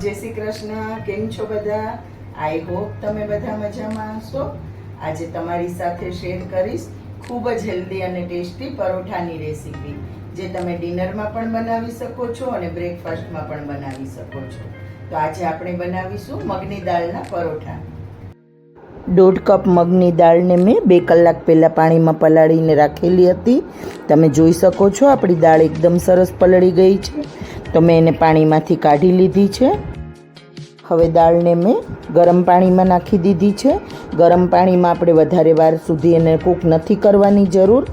જય શ્રી કૃષ્ણ. કેમ છો બધા? આઈ હોપ તમે બધા મજામાં હશો. આજે તમારી સાથે શેર કરીશ ખૂબ જ હેલ્ધી અને ટેસ્ટી પરોઠાની રેસીપી, જે તમે ડિનરમાં પણ બનાવી શકો છો અને બ્રેકફાસ્ટમાં પણ બનાવી શકો છો. તો આજે આપણે બનાવીશું મગની દાળના પરોઠા. 1.5 કપ મગની દાળને મેં 2 કલાક પહેલાં પાણીમાં પલાળીને રાખેલી હતી. તમે જોઈ શકો છો આપણી દાળ એકદમ સરસ પલળી ગઈ છે. તો મેં એને પાણીમાંથી કાઢી લીધી છે. હવે દાળને મેં ગરમ પાણીમાં નાખી દીધી છે. ગરમ પાણીમાં આપણે વધારે વાર સુધી એને કૂક નથી કરવાની જરૂર,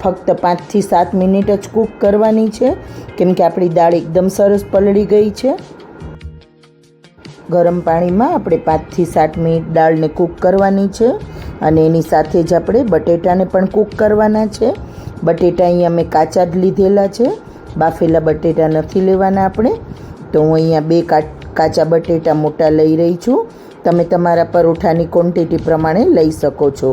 ફક્ત 5 થી 7 મિનિટ જ કૂક કરવાની છે, કેમ કે આપણી દાળ એકદમ સરસ પલળી ગઈ છે. ગરમ પાણીમાં આપણે 5 થી 7 મિનિટ દાળને કૂક કરવાની છે અને એની સાથે જ આપણે બટેટાને પણ કૂક કરવાના છે. બટેટા અહીંયા મેં કાચા જ લીધેલા છે, બાફેલા બટેટા નથી લેવાના આપણે. તો હું અહીંયા 2 કાચા બટેટા મોટા લઈ રહી છું. તમે તમારા પરોઠાની ક્વોન્ટિટી પ્રમાણે લઈ શકો છો.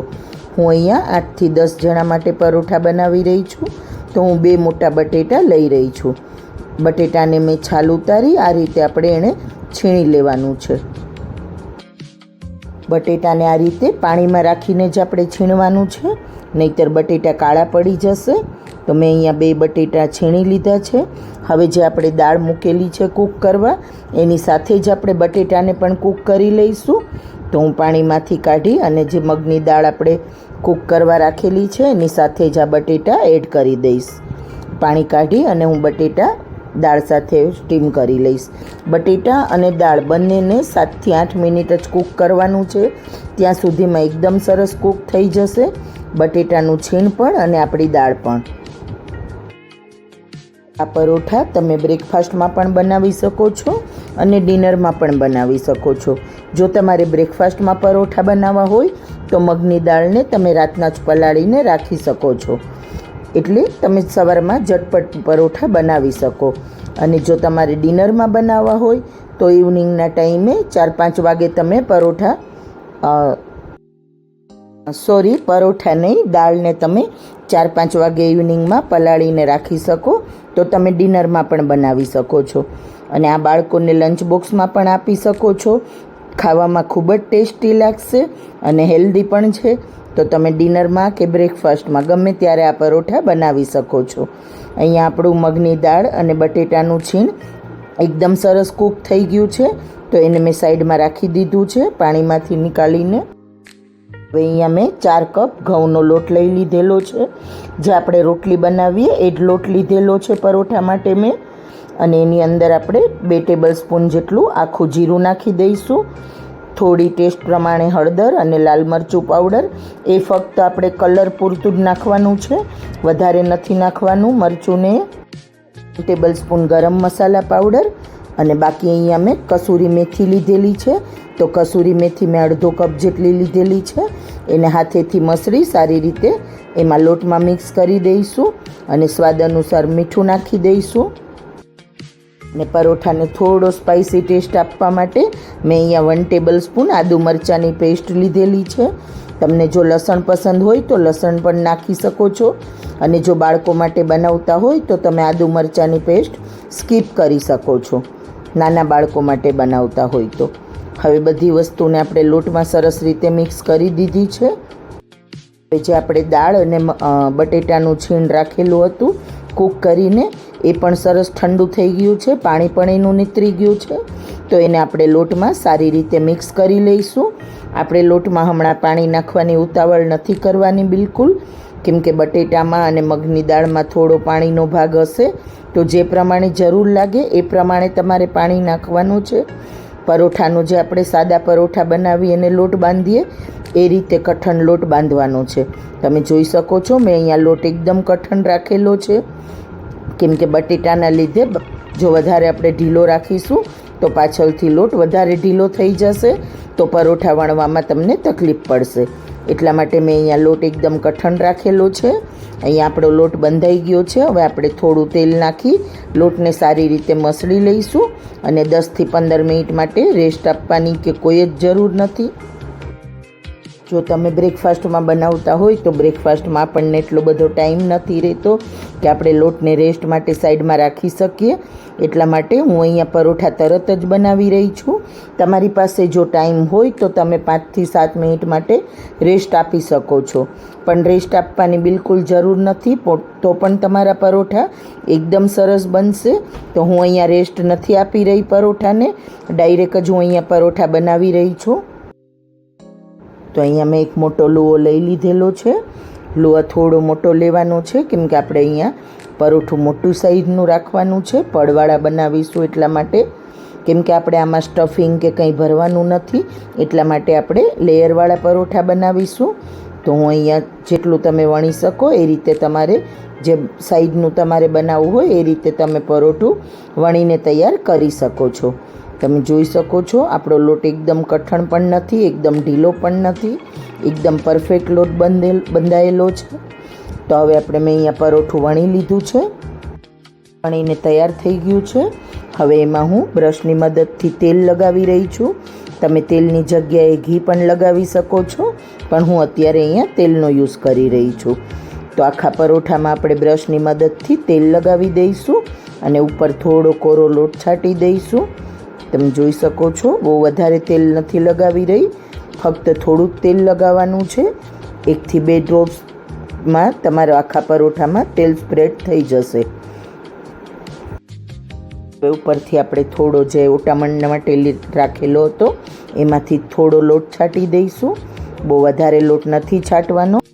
હું અહીંયા 8 થી 10 જણા માટે પરોઠા બનાવી રહી છું, તો હું 2 મોટા બટેટા લઈ રહી છું. બટેટાને મેં છાલ ઉતારી આ રીતે આપણે એને છીણી લેવાનું છે. બટેટાને આ રીતે પાણીમાં રાખીને જ આપણે છીણવાનું છે, નહીંતર બટેટા કાળા પડી જશે. તો મેં અહીંયા 2 બટેટા છીણી લીધા છે. હવે જે આપણે દાળ મૂકેલી છે કૂક કરવા, એની સાથે જ આપણે બટેટાને પણ કૂક કરી લઈશું. તો હું પાણીમાંથી કાઢી અને જે મગની દાળ આપણે કૂક કરવા રાખેલી છે એની સાથે જ આ બટેટા એડ કરી દઈશ. પાણી કાઢી અને હું બટેટા દાળ સાથે સ્ટીમ કરી લઈશ. બટેટા અને દાળ બંનેને 7 થી 8 મિનિટ જ કૂક કરવાનું છે. ત્યાં સુધીમાં એકદમ સરસ કૂક થઈ જશે, બટેટાનું છીણ પણ અને આપણી દાળ પણ. આ પરોઠા તમે બ્રેકફાસ્ટમાં પણ બનાવી શકો છો અને ડિનરમાં પણ બનાવી શકો છો. જો તમારે બ્રેકફાસ્ટમાં પરોઠા બનાવવા હોય તો મગની દાળને તમે રાતના જ પલાળીને રાખી શકો છો, એટલે તમે સવારમાં ઝટપટ પરોઠા બનાવી શકો. અને જો તમારે ડિનરમાં બનાવવા હોય તો ઇવનિંગના ટાઈમે 4-5 વાગે તમે પરોઠા નહીં, દાળને તમે 4-5 વાગે ઇવનિંગમાં પલાળીને રાખી શકો, તો તમે ડિનરમાં પણ બનાવી શકો છો. અને આ બાળકોને લંચ બોક્સમાં પણ આપી શકો છો. ખાવામાં ખૂબ જ ટેસ્ટી લાગશે અને હેલ્ધી પણ છે. તો તમે ડિનરમાં કે બ્રેકફાસ્ટમાં ગમે ત્યારે આ પરોઠા બનાવી શકો છો. અહીંયા આપણું મગની દાળ અને બટેટાનું છીણ એકદમ સરસ કૂક થઈ ગયું છે, તો એને મેં સાઈડમાં રાખી દીધું છે પાણીમાંથી નીકાળીને. હવે અહીંયા મેં 4 કપ ઘઉંનો લોટ લઈ લીધેલો છે. જે આપણે રોટલી બનાવીએ એ જ લોટ લીધેલો છે પરોઠા માટે મેં. અને એની અંદર આપણે 2 ટેબલ સ્પૂન જેટલું આખું જીરું નાખી દઈશું. થોડી ટેસ્ટ પ્રમાણે હળદર અને લાલ મરચું પાવડર, એ ફક્ત આપણે કલર પૂરતું જ નાખવાનું છે, વધારે નથી નાખવાનું મરચુંને. 1 ટેબલ સ્પૂન ગરમ મસાલા પાવડર અને બાકી અહીંયા મેં કસૂરી મેથી લીધેલી છે. તો કસૂરી મેથી મેં 1/2 કપ જેટલી લીધેલી છે. એને હાથેથી મસળી સારી રીતે એમાં લોટમાં મિક્સ કરી દઈશું અને સ્વાદ અનુસાર મીઠું નાખી દઈશું. ને પરોઠાને થોડો સ્પાઇસી ટેસ્ટ આપવા માટે મેં અહીંયા 1 ટેબલ સ્પૂન આદુ મરચાંની પેસ્ટ લીધેલી છે. તમને જો લસણ પસંદ હોય તો લસણ પણ નાખી શકો છો, અને જો બાળકો માટે બનાવતા હોય તો તમે આદુ મરચાંની પેસ્ટ સ્કીપ કરી શકો છો, નાના બાળકો માટે બનાવતા હોય તો. હવે બધી વસ્તુને આપણે લોટમાં સરસ રીતે મિક્સ કરી દીધી છે. હવે જે આપણે દાળ અને બટેટાનું છીણ રાખેલું હતું કૂક કરીને, એ પણ સરસ ઠંડુ થઈ ગયું છે, પાણી પણ એનું નીતરી ગયું છે. તો એને આપણે લોટમાં સારી રીતે મિક્સ કરી લઈશું. આપણે લોટમાં હમણાં પાણી નાખવાની ઉતાવળ નથી કરવાની બિલકુલ, કેમ કે બટેટામાં અને મગની દાળમાં થોડો પાણીનો ભાગ હશે. તો જે પ્રમાણે જરૂર લાગે એ પ્રમાણે તમારે પાણી નાખવાનું છે. પરોઠાનો જે આપણે સાદા પરોઠા બનાવી અને લોટ બાંધીએ એ રીતે કઠણ લોટ બાંધવાનો છે. તમે જોઈ શકો છો મેં અહીંયા લોટ એકદમ કઠણ રાખેલો છે, કેમ કે બટેટાના લીધે જો વધારે આપણે ઢીલો રાખીશું તો પાછળથી લોટ વધારે ઢીલો થઈ જશે, તો પરોઠા વણવામાં તમને તકલીફ પડશે. એટલા માટે મેં અહીંયા લોટ એકદમ કઠણ રાખેલો છે. અહીંયા આપણો લોટ બંધાઈ ગયો છે. હવે આપણે થોડું તેલ નાખી લોટને સારી રીતે મસળી લઈશું અને 10 થી 15 મિનિટ માટે રેસ્ટ આપવાની કે કોઈ જ જરૂર નથી. જો તમે બ્રેકફાસ્ટમાં બનાવતા હોય તો બ્રેકફાસ્ટમાં આપણને એટલો બધો ટાઈમ નથી રહેતો કે આપણે લોટને રેસ્ટ માટે સાઈડમાં રાખી શકીએ. એટલા માટે હું અહીંયા પરોઠા તરત જ બનાવી રહી છું. તમારી પાસે જો ટાઈમ હોય તો તમે 5 થી 7 મિનિટ માટે રેસ્ટ આપી શકો છો, પણ રેસ્ટ આપવાની બિલકુલ જરૂર નથી, તો પણ તમારા પરોઠા એકદમ સરસ બનશે. તો હું અહીંયા રેસ્ટ નથી આપી રહી પરોઠાને, ડાયરેક્ટ જ હું અહીંયા પરોઠા બનાવી રહી છું. તો અહીંયા મેં એક મોટો લુઓ લઈ લીધેલો છે. લુઓ થોડો મોટો લેવાનો છે કેમ કે આપણે અહીંયા પરોઠું મોટું સાઈઝનું રાખવાનું છે, પડવાળા બનાવીશું એટલા માટે. કેમ કે આપણે આમાં સ્ટફિંગ કે કંઈ ભરવાનું નથી, એટલા માટે આપણે લેયરવાળા પરોઠા બનાવીશું. તો હું અહીંયા જેટલું તમે વણી શકો એ રીતે તમારે જે સાઈઝનું તમારે બનાવવું હોય એ રીતે તમે પરોઠું વણીને તૈયાર કરી શકો છો. તમે જોઈ શકો છો આપણો લોટ એકદમ કઠણ પણ નથી, એકદમ ઢીલો પણ નથી, એકદમ પરફેક્ટ લોટ બંધાયેલો છે. તો હવે આપણે મેં અહીંયા પરોઠું વણી લીધું છે, વણીને તૈયાર થઈ ગયું છે. હવે એમાં હું બ્રશની મદદથી તેલ લગાવી રહી છું. તમે તેલની જગ્યાએ ઘી પણ લગાવી શકો છો, પણ હું અત્યારે અહીંયા તેલનો યુઝ કરી રહી છું. તો આખા પરોઠામાં આપણે બ્રશની મદદથી તેલ લગાવી દઈશું અને ઉપર થોડો કોરો લોટ છાંટી દઈશું. તમે જોઈ શકો છો બહુ વધારે તેલ નથી લગાવી રહી, ફક્ત થોડુંક તેલ લગાવવાનું છે. 1 થી 2 ડ્રોપ્સમાં તમારા આખા પરોઠામાં તેલ સ્પ્રેડ થઈ જશે. હવે ઉપરથી આપણે થોડો જે ઓટામણ માટે રાખેલો હતો એમાંથી થોડો લોટ છાંટી દઈશું, બહુ વધારે લોટ નથી છાંટવાનો.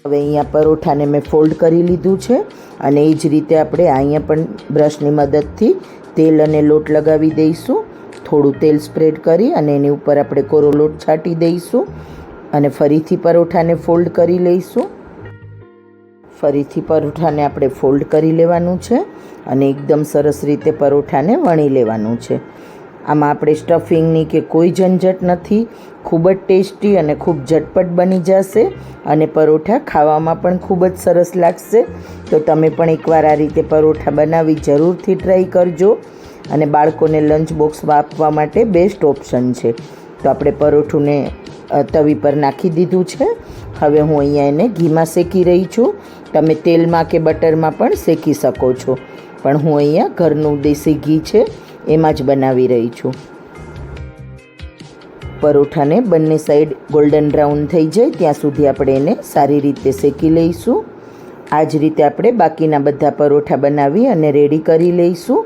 હવે અહીંયા પરોઠાને મેં ફોલ્ડ કરી લીધું છે અને એ જ રીતે આપણે અહીંયા પણ બ્રશની મદદથી તેલ અને લોટ લગાવી દઈશું. થોડું તેલ સ્પ્રેડ કરી અને એની ઉપર આપણે કોરો લોટ છાંટી દઈશું અને ફરીથી પરોઠાને ફોલ્ડ કરી લઈશું. ફરીથી પરોઠાને આપણે ફોલ્ડ કરી લેવાનું છે અને એકદમ સરસ રીતે પરોઠાને વણી લેવાનું છે. આમાં આપણે સ્ટફિંગની કે કોઈ ઝંઝટ નથી, ખૂબ જ ટેસ્ટી અને ખૂબ ઝટપટ બની જશે અને પરોઠા ખાવામાં પણ ખૂબ જ સરસ લાગશે. તો તમે પણ એકવાર આ રીતે પરોઠા બનાવી જરૂરથી ટ્રાય કરજો અને બાળકોને લંચ બોક્સમાં આપવા માટે બેસ્ટ ઓપ્શન છે. તો આપણે પરોઠુંને તવી પર નાખી દીધું છે. હવે હું અહીંયા એને ઘીમાં શેકી રહી છું. તમે તેલમાં કે બટરમાં પણ શેકી શકો છો, પણ હું અહીંયા ઘરનું દેશી ઘી છે એમાં જ બનાવી રહી છું. પરોઠાને બંને સાઈડ ગોલ્ડન બ્રાઉન થઈ જાય ત્યાં સુધી આપણે એને સારી રીતે શેકી લઈશું. આ જ રીતે આપણે બાકીના બધા પરોઠા બનાવી અને રેડી કરી લઈશું.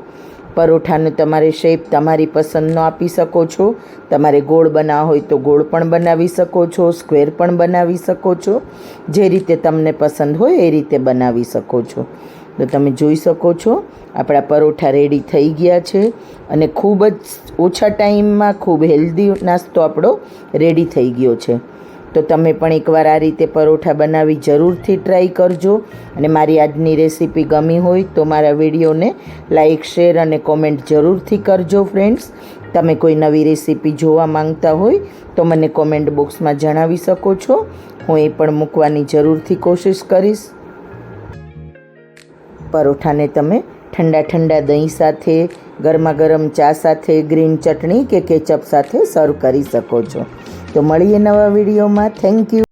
પરોઠાને તમારે શેપ તમારી પસંદનો આપી શકો છો. તમારે ગોળ બનાવવા હોય તો ગોળ પણ બનાવી શકો છો, સ્ક્વેર પણ બનાવી શકો છો. જે રીતે તમને પસંદ હોય એ રીતે બનાવી શકો છો. તો તમે જોઈ શકો છો આપણા પરોઠા રેડી થઈ ગયા છે અને ખૂબ જ ઓછા ટાઈમમાં ખૂબ હેલ્ધી નાસ્તો આપણો રેડી થઈ ગયો છે. તો તમે પણ એકવાર આ રીતે પરોઠા બનાવી જરૂરથી ટ્રાય કરજો અને મારી આજની રેસીપી ગમી હોય તો મારા વિડીયોને લાઈક, શેર અને કોમેન્ટ જરૂરથી કરજો. ફ્રેન્ડ્સ, તમે કોઈ નવી રેસીપી જોવા માંગતા હોય તો મને કોમેન્ટ બોક્સમાં જણાવી શકો છો. હું એ પણ મૂકવાની જરૂરથી કોશિશ કરીશ. પરોઠાને તમે ઠંડા દહીં સાથે, ગરમા ગરમ ચા સાથે, ગ્રીન ચટણી કે કેચઅપ સાથે સર્વ કરી શકો છો. તો મળીએ નવા વિડીયોમાં. Thank you.